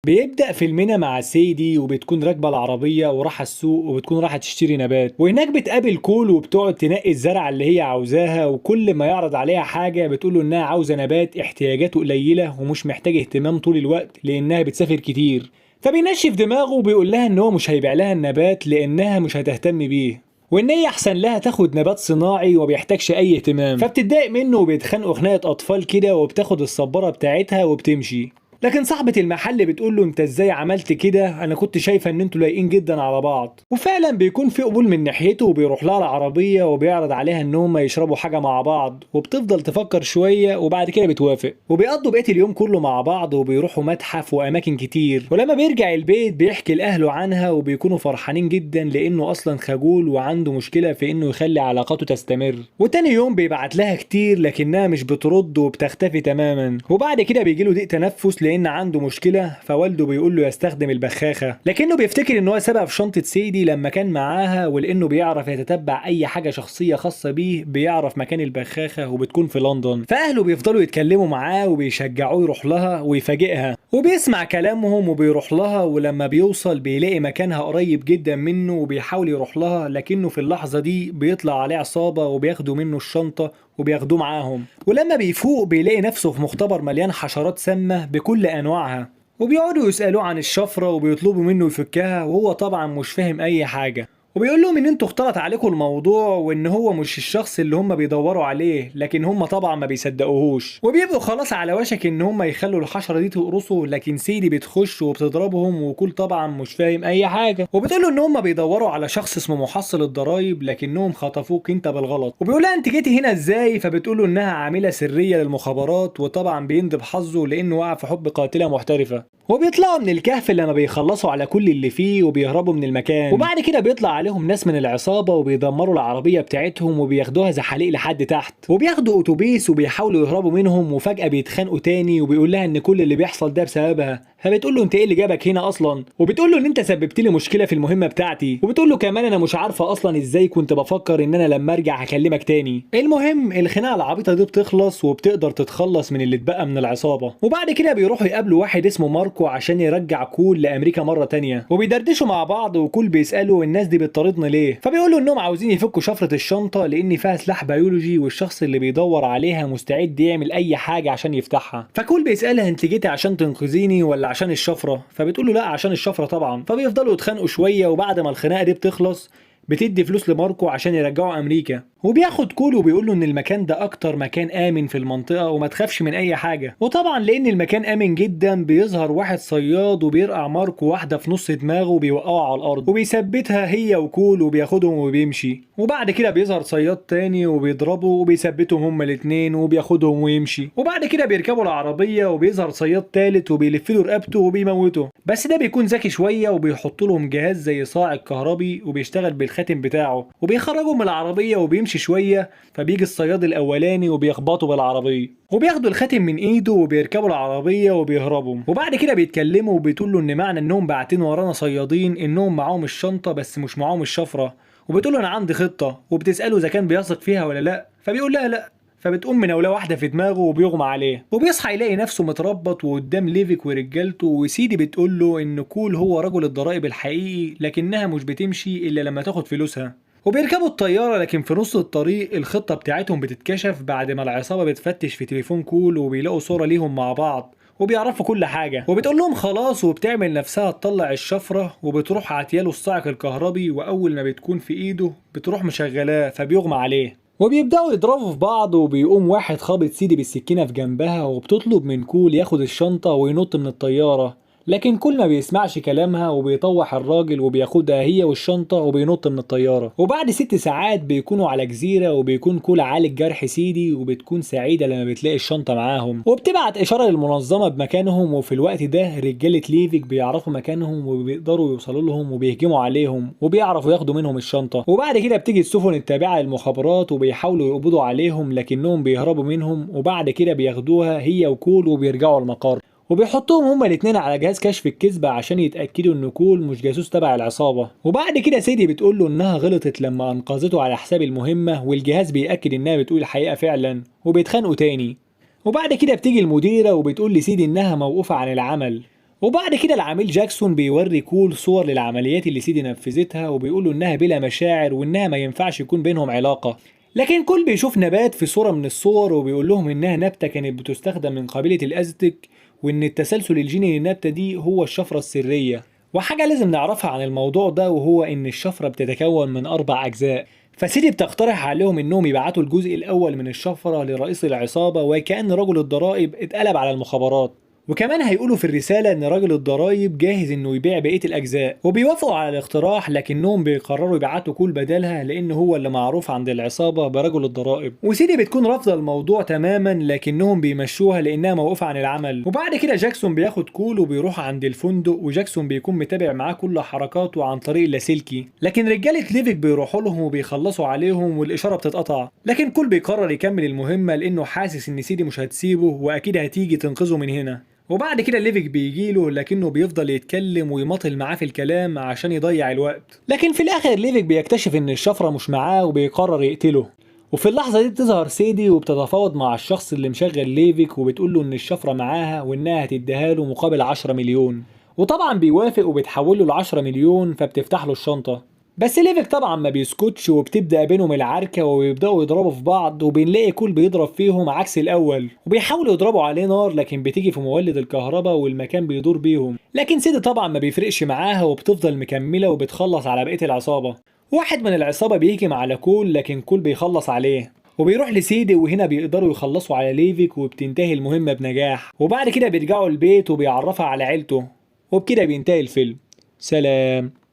بيبدأ فيلمنا مع سيدي وبتكون راكبة العربية ورايحة السوق وبتكون رايحة تشتري نبات، وهناك بتقابل كول وبتقعد تنقي الزرعة اللي هي عاوزاها، وكل ما يعرض عليها حاجة بتقوله إنها عاوزة نبات احتياجاته قليلة ومش محتاج اهتمام طول الوقت لأنها بتسافر كتير. فبينشف دماغه وبيقول لها إن هو مش هيبيع لها النبات لأنها مش هتهتم بيه، وان هي احسن لها تاخد نبات صناعي ومبيحتاجش اي اهتمام. فبتتضايق منه وبيتخانقوا خناقه اطفال كده، وبتاخد الصباره بتاعتها وبتمشي. لكن صاحبة المحل بتقول له انت ازاي عملت كده، انا كنت شايفه ان انتوا لايقين جدا على بعض. وفعلا بيكون في قبول من ناحيته، وبيروح لها العربيه وبيعرض عليها ان هم يشربوا حاجه مع بعض، وبتفضل تفكر شويه وبعد كده بتوافق. وبيقضوا بقيه اليوم كله مع بعض وبيروحوا متحف واماكن كتير. ولما بيرجع البيت بيحكي لاهله عنها وبيكونوا فرحانين جدا لانه اصلا خجول وعنده مشكله في انه يخلي علاقاته تستمر. وتاني يوم بيبعت لها كتير لكنها مش بترد وبتختفي تماما. وبعد كده بيجيله ضيق تنفس لان عنده مشكله، فوالده بيقول له يستخدم البخاخه، لكنه بيفتكر ان هو سابها في شنطه سيدي لما كان معاها، ولانه بيعرف يتتبع اي حاجه شخصيه خاصه بيه بيعرف مكان البخاخه وبتكون في لندن. فاهله بيفضلوا يتكلموا معاه وبيشجعوه يروح لها ويفاجئها، وبيسمع كلامهم وبيروح لها. ولما بيوصل بيلاقي مكانها قريب جدا منه وبيحاول يروح لها، لكنه في اللحظه دي بيطلع عليه عصابه وبياخدوا منه الشنطه وبياخدوه معاهم. ولما بيفوق بيلاقي نفسه في مختبر مليان حشرات سامة بكل أنواعها، وبيقعدوا يسألوه عن الشفرة وبيطلبوا منه يفكها، وهو طبعا مش فاهم أي حاجة. وبيقول لهم ان انتوا اختلط عليكم الموضوع وان هو مش الشخص اللي هم بيدوروا عليه، لكن هم طبعا ما بيصدقوهوش. وبيبقوا خلاص على وشك ان هم يخلوا الحشره دي تقرصه، لكن سيدي بتخش وبتضربهم، وكل طبعا مش فاهم اي حاجه. وبتقول له ان هم بيدوروا على شخص اسمه محصل الضرايب لكنهم خطفوك انت بالغلط. وبيقول لها انت جيتي هنا ازاي؟ فبتقول له انها عامله سريه للمخابرات، وطبعا بيندب حظه لانه وقع في حب قاتله محترفه. وبيطلعوا من الكهف لما بيخلصوا على كل اللي فيه وبيهربوا من المكان. وبعد كده بيطلع عليهم ناس من العصابة وبيدمروا العربية بتاعتهم وبياخدوها زحاليق لحد تحت، وبياخدوا اتوبيس وبيحاولوا يهربوا منهم. وفجأة بيتخانقوا تاني وبيقول لها ان كل اللي بيحصل ده بسببها. فبتقول له انت ايه اللي جابك هنا اصلا؟ وبتقول له ان انت سببت لي مشكلة في المهمة بتاعتي. وبتقول له كمان انا مش عارفة اصلا ازاي كنت بفكر ان انا لما ارجع هكلمك تاني. المهم الخناقة العبيطة دي بتخلص وبتقدر تتخلص من اللي اتبقى من العصابة. وبعد كده بيروحوا يقابلوا واحد اسمه ماركو عشان يرجع كول لامريكا مرة تانية، وبيدردشوا مع بعض. وكول بيسأله الناس دي بتطاردنا ليه؟ فبيقولوا انهم عاوزين يفكوا شفرة الشنطة لان فيها سلاح بيولوجي، والشخص اللي بيدور عليها مستعد يعمل اي حاجة عشان يفتحها. فكول بيسألها انت جيتي عشان تنقذيني ولا عشان الشفرة؟ فبتقول له لا عشان الشفرة طبعا. فبيفضلوا يتخانقوا شوية، وبعد ما الخناقة دي بتخلص بتدي فلوس لماركو عشان يرجعوا امريكا. وبياخد كول وبيقول له ان المكان ده اكتر مكان امن في المنطقه وما تخافش من اي حاجه. وطبعا لان المكان امن جدا بيظهر واحد صياد وبيرقع ماركو واحده في نص دماغه وبيوقعه على الارض وبيثبتها هي وكول وبياخدهم وبيمشي. وبعد كده بيظهر صياد تاني وبيضربه وبيثبتهم هما الاتنين وبياخدهم ويمشي. وبعد كده بيركبوا العربيه وبيظهر صياد تالت وبيلف له رقبته وبيموته، بس ده بيكون ذكي شويه وبيحط لهم جهاز زي صاعق كهربي وبيشتغل بالخاتم بتاعه وبيخرجوا من العربيه وبيمشي شويه. فبيجي الصياد الاولاني وبيخبطوا بالعربيه وبياخدوا الخاتم من ايده وبيركبوا العربيه وبيهربوا. وبعد كده بيتكلموا وبتقول له ان معنى انهم باعتين ورانا صيادين انهم معاهم الشنطه بس مش معاهم الشفره. وبتقول له انا عندي خطه، وبتساله اذا كان بيثق فيها ولا لا، فبيقول لها لا. فبتقوم مناوله واحده في دماغه وبيغمى عليه، وبيصحى يلاقي نفسه متربط وقدام ليفيك ورجالته. وسيدي بتقول له ان كول هو رجل الضرائب الحقيقي لكنها مش بتمشي الا لما تاخد فلوسها. وبيركبوا الطيارة، لكن في نص الطريق الخطة بتاعتهم بتتكشف بعد ما العصابة بتفتش في تليفون كول وبيلاقوا صورة ليهم مع بعض وبيعرفوا كل حاجة. وبتقول لهم خلاص وبتعمل نفسها تطلع الشفرة وبتروح عاتياله الصاعق الكهربي، وأول ما بتكون في إيده بتروح مشغلاه فبيغمى عليه. وبيبدأوا يضربوا في بعض، وبيقوم واحد خابط سيدي بالسكينة في جنبها وبتطلب من كول ياخد الشنطة وينط من الطيارة، لكن كل ما بيسمعش كلامها وبيطوح الراجل وبياخدها هي والشنطة وبينط من الطيارة. وبعد 6 ساعات بيكونوا على جزيرة وبيكون كول عالج جرح سيدي، وبتكون سعيدة لما بتلاقي الشنطة معاهم وبتبعت إشارة للمنظمة بمكانهم. وفي الوقت ده رجالة ليفيك بيعرفوا مكانهم وبيقدروا يوصلوا لهم وبيهجموا عليهم وبيعرفوا ياخدوا منهم الشنطة. وبعد كده بتيجي السفن التابعة للمخابرات وبيحاولوا يقبضوا عليهم لكنهم بيهربوا منهم، وبعد كده بياخدوها هي وكول وبيرجعوا المقر وبيحطوهم هما الاتنين على جهاز كشف الكذبة عشان يتأكدوا ان كول مش جاسوس تبع العصابة. وبعد كده سيدي بتقوله انها غلطت لما انقذته على حساب المهمة، والجهاز بيأكد انها بتقول الحقيقة فعلا وبيتخانقوا تاني. وبعد كده بتيجي المديرة وبتقول لسيدي انها موقوفة عن العمل، وبعد كده العميل جاكسون بيوري كول صور للعمليات اللي سيدي نفذتها وبيقوله انها بلا مشاعر وانها ما ينفعش يكون بينهم علاقة. لكن كول بيشوف نبات في صورة من الصور وبيقول لهم انها نبتة كانت بتستخدم من قبيلة الازتك، وان التسلسل الجيني للنبتة دي هو الشفرة السرية. وحاجة لازم نعرفها عن الموضوع ده وهو ان الشفرة بتتكون من 4 اجزاء. فسيدي بتقترح عليهم انهم يبعتوا الجزء الاول من الشفرة لرئيس العصابة، وكأن رجل الضرائب اتقلب على المخابرات. وكمان هيقولوا في الرسالة إن راجل الضرايب جاهز إنه يبيع بقية الأجزاء، وبيوافقوا على الاقتراح لكنهم بيقرروا يبعتوا كول بدلها لأن هو اللي معروف عند العصابة برجل الضرائب. وسيدي بتكون رافضة الموضوع تماما لكنهم بيمشوها لأنها موقوفة عن العمل. وبعد كده جاكسون بياخد كول وبيروح عند الفندق، وجاكسون بيكون متابع معاه كل حركاته عن طريق اللاسلكي. لكن رجالة ليفيك بيروحوا لهم وبيخلصوا عليهم والإشارة بتتقطع. لكن كول بيقرر يكمل المهمة لأنه حاسس إن سيدي مش هتسيبه وأكيد هتيجي تنقذه من هنا. وبعد كده ليفيك بيجيله لكنه بيفضل يتكلم ويماطل معاه في الكلام عشان يضيع الوقت. لكن في الاخر ليفيك بيكتشف ان الشفرة مش معاه وبيقرر يقتله. وفي اللحظة دي بتظهر سيدي وبتتفاوض مع الشخص اللي مشغل ليفيك وبتقول له ان الشفرة معاها وانها هتديها له مقابل 10 مليون. وطبعا بيوافق وبتحول له ال10 مليون، فبتفتح له الشنطة. بس ليفيك طبعا ما بيسكتش وبتبدأ بينهم العركة وبيبدأوا يضربوا في بعض، وبنلاقي كول بيضرب فيهم عكس الأول وبيحاولوا يضربوا عليه نار لكن بتيجي في مولد الكهرباء والمكان بيدور بيهم. لكن سيدي طبعا ما بيفرقش معاها وبتفضل مكملة وبتخلص على بقية العصابة. واحد من العصابة بيهجم على كول لكن كول بيخلص عليه وبيروح لسيدي، وهنا بيقدروا يخلصوا على ليفيك وبتنتهي المهمة بنجاح. وبعد كده بيرجعوا البيت وبيعرفها على عيلته، وبكده بينتهي الفيلم. سلام.